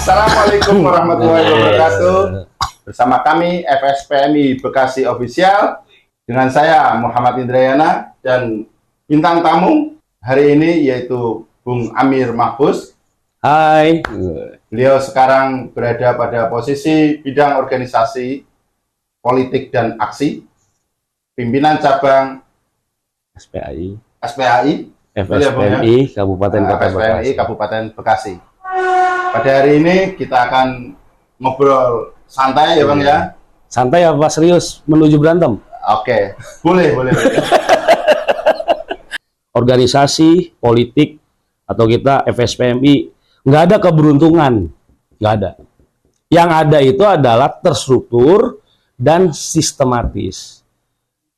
Assalamualaikum warahmatullahi wabarakatuh. Bersama kami FSPMI Bekasi Official dengan saya Muhammad Indrayana dan bintang tamu hari ini yaitu Bung Amir Mahfuz. Hai. Beliau sekarang berada pada posisi bidang organisasi, politik dan aksi, pimpinan cabang SPAI, FSPMI Kabupaten Bekasi. Pada hari ini kita akan ngobrol santai ya Bang ya. Santai apa serius menuju berantem? Oke, boleh. Organisasi, politik, atau kita FSPMI, nggak ada keberuntungan. Nggak ada. Yang ada itu adalah terstruktur dan sistematis.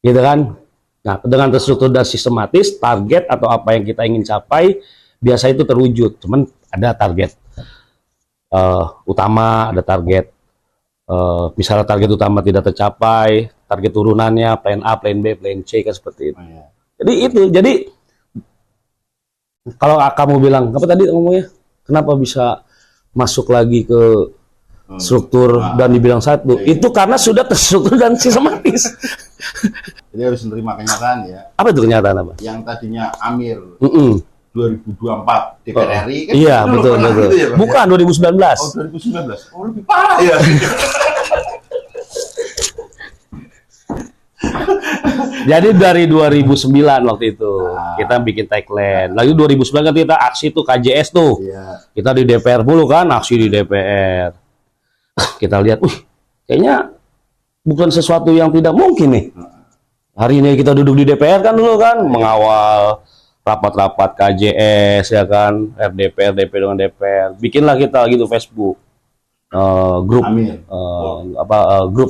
Gitu kan? Nah, dengan terstruktur dan sistematis, target atau apa yang kita ingin capai, biasa itu terwujud. Cuman ada target utama, ada target misalnya target utama tidak tercapai, target turunannya plan A, plan B, plan C kan seperti itu. Jadi kalau kamu bilang apa tadi ngomongnya, kenapa bisa masuk lagi ke struktur dan dibilang satu, itu karena sudah terstruktur dan sistematis. Jadi harus menerima kenyataan ya. Apa itu kenyataan apa? Yang tadinya Amir 2024 DPR RI kan? Iya, betul. Gitu ya, bukan, 2019. Oh, 2019. Oh, lebih parah ya. Jadi dari 2009 waktu itu kita bikin tagline. Lalu 2009 kan kita aksi tuh KJS tuh. Iya. Kita di DPR dulu kan, aksi di DPR. Kita lihat, kayaknya bukan sesuatu yang tidak mungkin nih. Hari ini kita duduk di DPR kan dulu kan, mengawal rapat-rapat KJS ya kan, RDP dengan DPR. Bikinlah kita gitu Facebook, grup, grup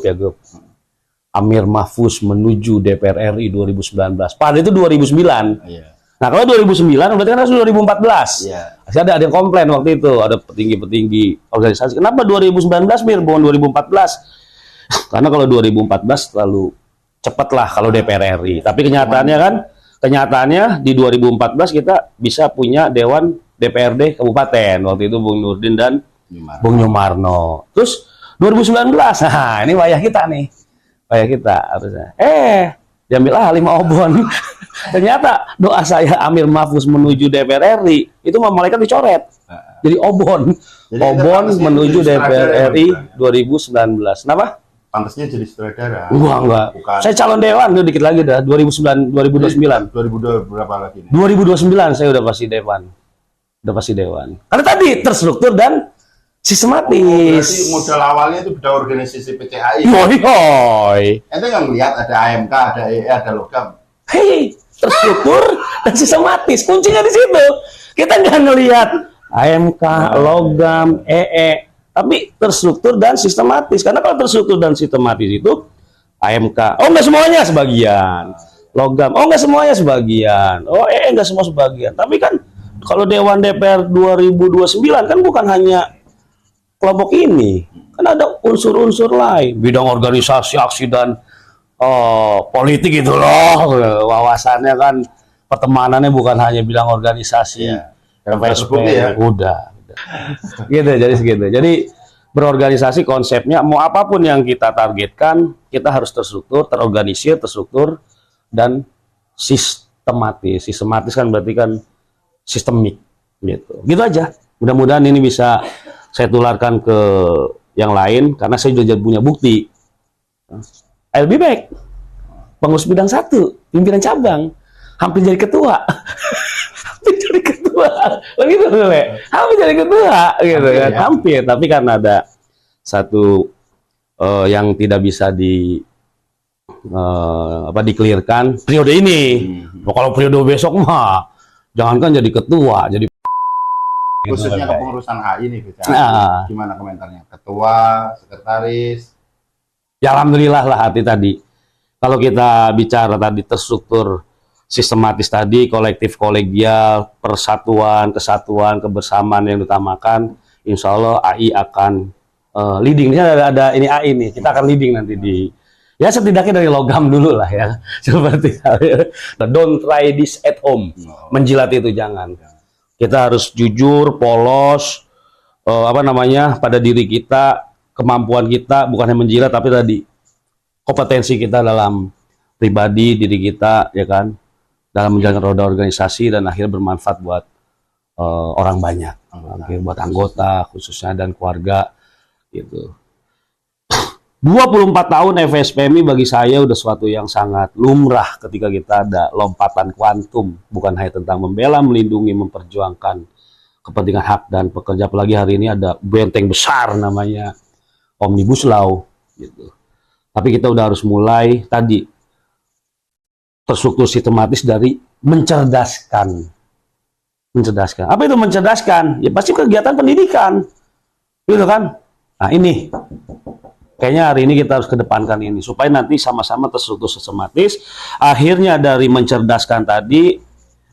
Amir Mahfuz menuju DPR RI 2019. Pada itu 2009. Iya. Nah kalau 2009 berarti kan harus 2014. Iya. Masih ada yang komplain waktu itu, ada petinggi-petinggi organisasi. Kenapa 2019 Mir, bukan 2014? Karena kalau 2014 terlalu cepat lah kalau DPR RI. Tapi kenyataannya di 2014 kita bisa punya Dewan DPRD Kabupaten. Waktu itu Bung Nurdin dan Bung Nyumarno. Terus 2019, nah ini wayah kita nih. Wayah kita harusnya. Diambil alih sama Obon. Ternyata doa saya Amir Mahfuz menuju DPR RI itu malaikat dicoret. Jadi Obon. Obon menuju DPR RI 2019. Kenapa? Pantasnya jadi sutradara. Enggak. Bukan. Saya calon dewan tuh dikit lagi dah 2029. 2002 berapa lagi nih? 2029 saya udah pasti dewan. Karena tadi terstruktur dan sistematis. Berarti modal awalnya itu beda organisasi PCAI. Hoi. Ente nggak ngelihat ada AMK, ada EE, ada logam. Hei, terstruktur dan sistematis. Kuncinya di situ. Kita nggak ngelihat AMK, logam, EE. Tapi terstruktur dan sistematis. Karena kalau terstruktur dan sistematis itu AMK, nggak semuanya sebagian. Logam, nggak semuanya sebagian. Nggak semua sebagian. Tapi kan kalau Dewan DPR 2029 kan bukan hanya kelompok ini. Kan ada unsur-unsur lain. Bidang organisasi, aksi, dan politik itu loh. Wawasannya kan pertemanannya bukan hanya bidang organisasi. Facebook ya. Udah. Gitu, jadi segitu. Jadi berorganisasi konsepnya mau apapun yang kita targetkan, kita harus terstruktur, terorganisir, terstruktur dan sistematis. Sistematis kan berarti kan sistemik gitu. Gitu aja. Mudah-mudahan ini bisa saya tularkan ke yang lain karena saya sudah punya bukti. I'll be back. Pengurus bidang 1, pimpinan cabang, hampir jadi ketua. Begitu hampir jadi ketua gitu kan. Hampir, tapi kan ada satu yang tidak bisa dikelirkan periode ini. Kalau periode besok mah jangankan jadi ketua, jadi khususnya kepengurusan HI nih gimana komentarnya? Ketua, sekretaris. Ya alhamdulillah lah hati tadi. Kalau kita bicara tadi terstruktur sistematis tadi, kolektif kolegial, persatuan, kesatuan, kebersamaan yang diutamakan, insya Allah AI akan leading. Ini ada ini AI nih, kita akan leading nanti di, ya setidaknya dari logam dulu lah ya. Seperti don't try this at home. Menjilat itu jangan. Kita harus jujur, polos, pada diri kita, kemampuan kita bukan hanya menjilat tapi tadi kompetensi kita dalam pribadi diri kita, ya kan, dalam menjalankan roda organisasi dan akhirnya bermanfaat buat orang banyak, buat anggota khususnya dan keluarga gitu. 24 tahun FSPMI bagi saya udah suatu yang sangat lumrah ketika kita ada lompatan kuantum, bukan hanya tentang membela, melindungi, memperjuangkan kepentingan hak dan pekerja, apalagi hari ini ada benteng besar namanya Omnibus Law gitu. Tapi kita udah harus mulai tadi terstruktur sistematis dari mencerdaskan. Apa itu mencerdaskan? Ya pasti kegiatan pendidikan, gitu kan? Nah ini kayaknya hari ini kita harus kedepankan ini supaya nanti sama-sama terstruktur sistematis. Akhirnya dari mencerdaskan tadi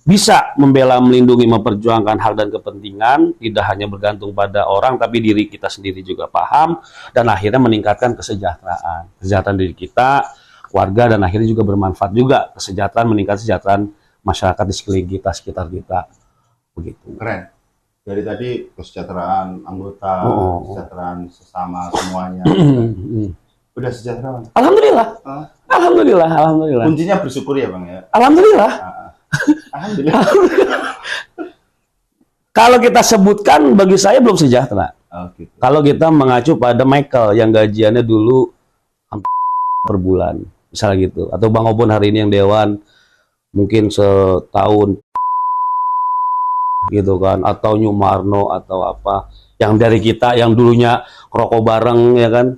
bisa membela, melindungi, memperjuangkan hak dan kepentingan, tidak hanya bergantung pada orang tapi diri kita sendiri juga paham, dan akhirnya meningkatkan kesejahteraan diri kita, keluarga, dan akhirnya juga bermanfaat juga meningkat kesejahteraan masyarakat di sekeliling kita, sekitar kita. Begitu. Keren. Dari tadi kesejahteraan anggota, kesejahteraan sesama semuanya. Udah sejahtera, Bang? Alhamdulillah. Alhamdulillah. Kuncinya bersyukur ya, Bang ya. Alhamdulillah. Alhamdulillah. Kalau kita sebutkan bagi saya belum sejahtera. Gitu. Kalau kita mengacu pada Michael yang gajiannya dulu hampir per bulan, misalnya gitu. Atau Bang Obon hari ini yang dewan mungkin setahun gitu kan, atau Nyumarno atau apa yang dari kita yang dulunya rokok bareng, ya kan,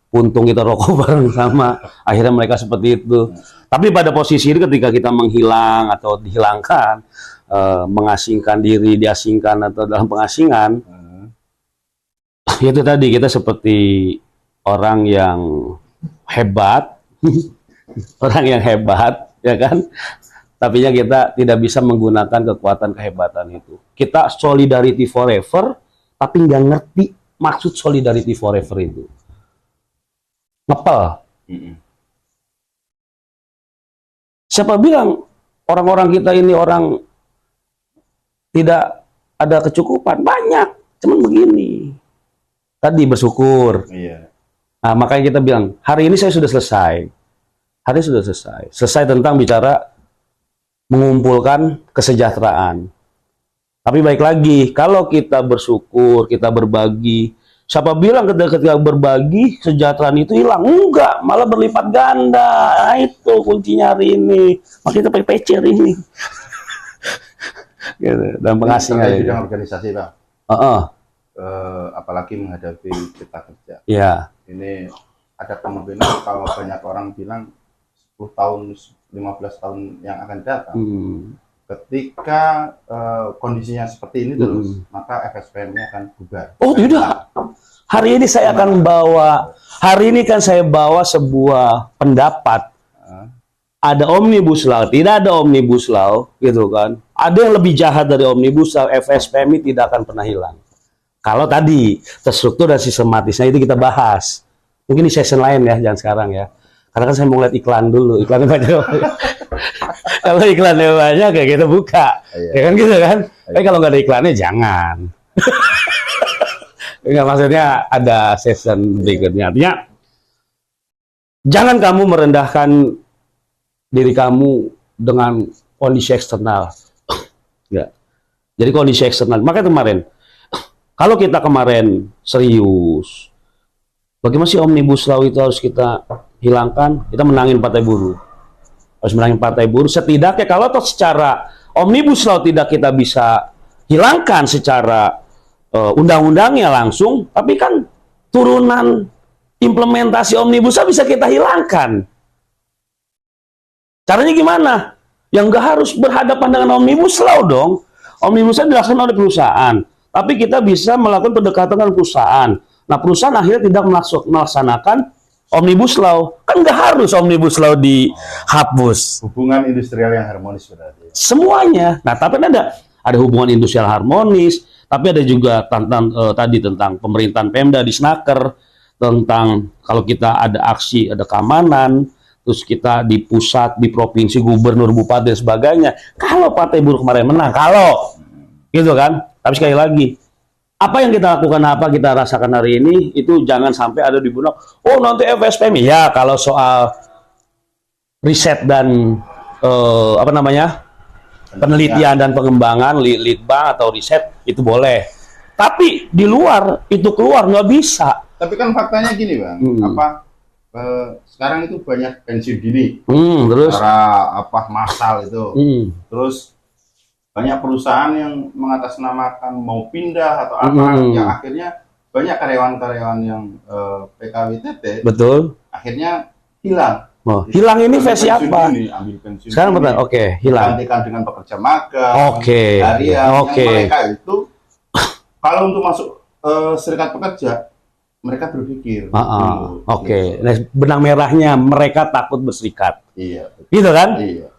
untung kita rokok bareng sama, akhirnya mereka seperti itu. Tapi pada posisi ini ketika kita menghilang atau dihilangkan, mengasingkan diri, diasingkan atau dalam pengasingan, itu tadi kita seperti orang yang hebat orang yang hebat, ya kan, tapi kita tidak bisa menggunakan kekuatan kehebatan itu. Kita solidarity forever, tapi nggak ngerti maksud solidarity forever itu. Ngepel. Siapa bilang orang-orang kita ini orang tidak ada kecukupan? Banyak, cuman begini. Tadi bersyukur. Nah, makanya kita bilang, hari ini saya sudah selesai. Hari ini sudah selesai. Selesai tentang bicara mengumpulkan kesejahteraan. Tapi baik lagi, kalau kita bersyukur, kita berbagi, siapa bilang ketika berbagi kesejahteraan itu hilang? Enggak, malah berlipat ganda. Nah, itu kuncinya hari ini. Makanya kita pakai pecer ini. Gitu, dan pengasingan di bidang organisasi, Bang. Apalagi menghadapi kita kerja. Ini ada kemungkinan kalau banyak orang bilang 10 tahun, 15 tahun yang akan datang, ketika kondisinya seperti ini terus, maka FSPMI akan bubar. Oh tidak, hari ini saya akan bawa, hari ini kan saya bawa sebuah pendapat, ada Omnibus Law, tidak ada Omnibus Law, gitu kan, ada yang lebih jahat dari Omnibus Law, FSPMI tidak akan pernah hilang. Kalau tadi terstruktur dan sistematisnya itu kita bahas, mungkin di session lain ya, jangan sekarang ya. Karena kan saya mau lihat iklan dulu, iklannya banyak. Kalau iklannya banyak, kayak kita buka, ya kan gitu kan. Tapi kalau nggak ada iklannya, jangan. Enggak, maksudnya ada session berikutnya. Artinya, jangan kamu merendahkan diri kamu dengan kondisi eksternal. Ya. Jadi kondisi eksternal. Makanya kemarin, kalau kita kemarin serius, bagaimana sih Omnibus Law itu harus kita hilangkan? Kita menangin partai buruh. Harus menangin partai buruh. Setidaknya kalau toh secara Omnibus Law tidak kita bisa hilangkan secara undang-undangnya langsung, tapi kan turunan implementasi Omnibus Law bisa kita hilangkan. Caranya gimana? Yang nggak harus berhadapan dengan Omnibus Law dong. Omnibus Law dilaksanakan oleh perusahaan, tapi kita bisa melakukan pendekatan dengan perusahaan. Nah, perusahaan akhirnya tidak melaksanakan Omnibus Law. Kan nggak harus Omnibus Law dihapus. Hubungan industrial yang harmonis berarti. Semuanya. Nah, tapi ada hubungan industrial harmonis, tapi ada juga tentang pemerintahan Pemda di Snaker, tentang kalau kita ada aksi, ada keamanan, terus kita di pusat, di provinsi, gubernur, bupati, dan sebagainya. Kalau Partai Buruh kemarin menang, kalau gitu kan. Tapi sekali lagi, apa yang kita lakukan, apa kita rasakan hari ini, itu jangan sampai ada di benak, oh nanti FSPMI. Ya, kalau soal riset dan apa namanya, penelitian dan pengembangan, litbang atau riset, itu boleh. Tapi di luar, itu keluar, nggak bisa. Tapi kan faktanya gini Bang, sekarang itu banyak pensiun dini, terus para massal itu, terus banyak perusahaan yang mengatasnamakan mau pindah atau yang akhirnya banyak karyawan-karyawan yang PKWTT, betul, akhirnya hilang. Hilang ini versi apa? Ambil pensiun. Sekarang betul, hilang. Gantikan dengan pekerja magang, harian. Yang mereka itu kalau untuk masuk serikat pekerja, mereka berpikir. Nah, benang merahnya mereka takut berserikat. Iya. Gitu kan? Iya.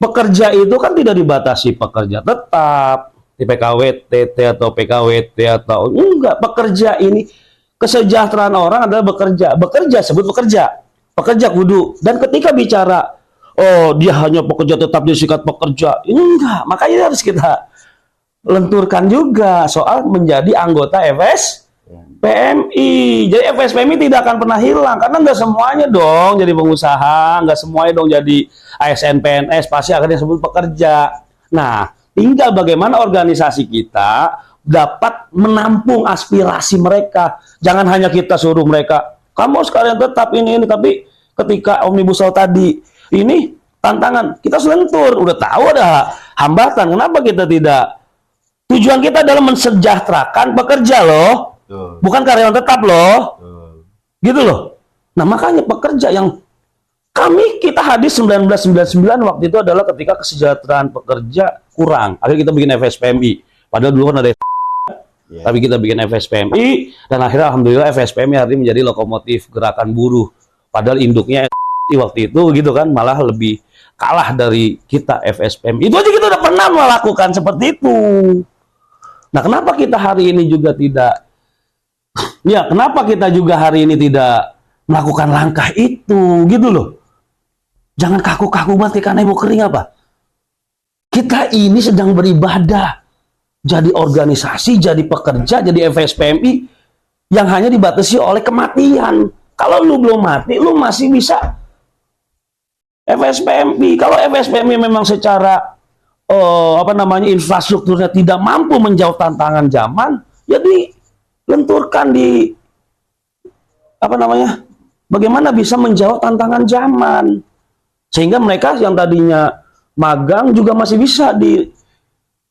Pekerja itu kan tidak dibatasi pekerja tetap di PKWTT atau PKWT atau enggak. Pekerja ini, kesejahteraan orang adalah bekerja. Bekerja sebut bekerja. Pekerja kudu. Dan ketika bicara, oh dia hanya pekerja tetap di serikat pekerja, enggak. Makanya harus kita lenturkan juga soal menjadi anggota FSPMI. Jadi FSPMI tidak akan pernah hilang karena nggak semuanya dong jadi pengusaha, nggak semuanya dong jadi ASN PNS, pasti akan disebut pekerja. Nah, tinggal bagaimana organisasi kita dapat menampung aspirasi mereka. Jangan hanya kita suruh mereka, kamu sekalian tetap ini, tapi ketika Omnibus Law tadi ini tantangan, kita selentur, udah tahu ada hambatan, kenapa kita tidak? Tujuan kita adalah mensejahterakan pekerja loh, bukan karyawan tetap loh, gitu loh. Nah makanya pekerja yang kita hadis 1999 waktu itu adalah ketika kesejahteraan pekerja kurang, akhirnya kita bikin FSPMI. Padahal dulu kan ada tapi kita bikin FSPMI dan akhirnya alhamdulillah FSPMI hari ini menjadi lokomotif gerakan buruh. Padahal induknya waktu itu gitu kan malah lebih kalah dari kita FSPMI. Itu aja kita udah pernah melakukan seperti itu. Nah, kenapa kita hari ini juga tidak? Ya, kenapa kita juga hari ini tidak melakukan langkah itu, gitu loh? Jangan kaku-kaku banget karena ibu kering apa? Kita ini sedang beribadah, jadi organisasi, jadi pekerja, jadi FSPMI yang hanya dibatasi oleh kematian. Kalau lu belum mati, lu masih bisa FSPMI. Kalau FSPMI memang secara infrastrukturnya tidak mampu menjawab tantangan zaman, jadi lenturkan di bagaimana bisa menjawab tantangan zaman sehingga mereka yang tadinya magang juga masih bisa di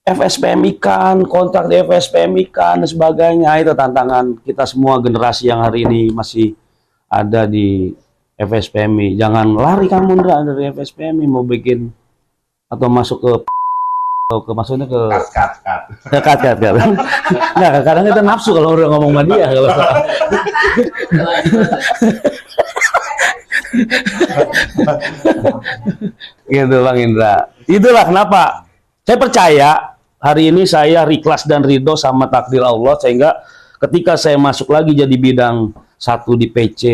FSPMI kan, kontrak di FSPMI kan dan sebagainya. Itu tantangan kita semua generasi yang hari ini masih ada di FSPMI. Jangan lari kamu dari FSPMI mau bikin atau masuk ke maksudnya ke kat. Nah, kadang kita nafsu kalau udah ngomong sama dia kalau gitu Bang Indra. Itulah kenapa saya percaya hari ini saya ikhlas dan ridho sama takdir Allah sehingga ketika saya masuk lagi jadi bidang satu di PC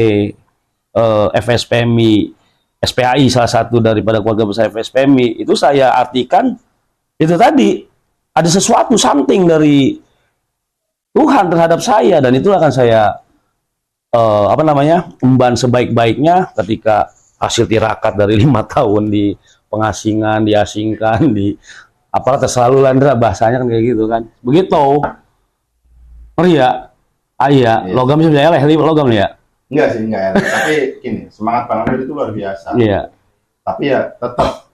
FSPMI SPAI, salah satu daripada keluarga besar FSPMI, itu saya artikan itu tadi ada sesuatu something dari Tuhan terhadap saya dan itu akan saya emban sebaik-baiknya ketika hasil tirakat dari 5 tahun di pengasingan, diasingkan di aparat selalu Landra bahasanya kan kayak gitu kan. Begitu. Ria, logam sih saya logam ya. Enggak sih, enggak. Tapi gini, semangat Bang Amir itu luar biasa. Iya. Tapi ya tetap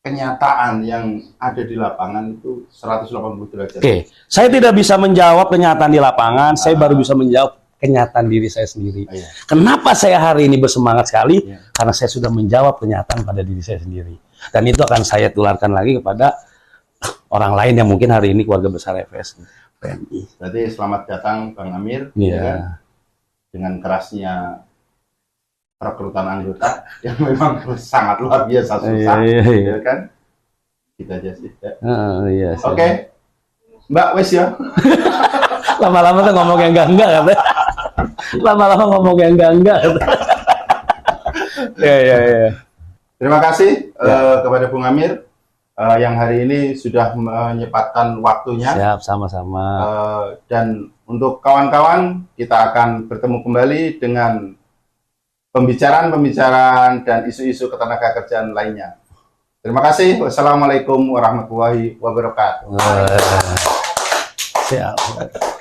kenyataan yang ada di lapangan itu 180 derajat. Oke, saya tidak bisa menjawab kenyataan di lapangan, saya baru bisa menjawab kenyataan diri saya sendiri. Iya. Kenapa saya hari ini bersemangat sekali? Iya. Karena saya sudah menjawab kenyataan pada diri saya sendiri. Dan itu akan saya tularkan lagi kepada orang lain yang mungkin hari ini keluarga besar FSPMI. Berarti selamat datang Bang Amir. Iya. Ya, dengan kerasnya rekrutan anggota yang memang sangat luar biasa susah, ya kan? Kita aja sih. Ya. Iya. Oke, Mbak wes ya. Lama-lama tuh ngomong yang enggak katanya. Lama-lama ngomong yang enggak. Ya. Terima kasih kepada Bung Amir yang hari ini sudah menyempatkan waktunya. Siap, sama-sama. Dan untuk kawan-kawan, kita akan bertemu kembali dengan pembicaraan-pembicaraan dan isu-isu ketenagakerjaan lainnya. Terima kasih. Wassalamualaikum warahmatullahi wabarakatuh. Siap.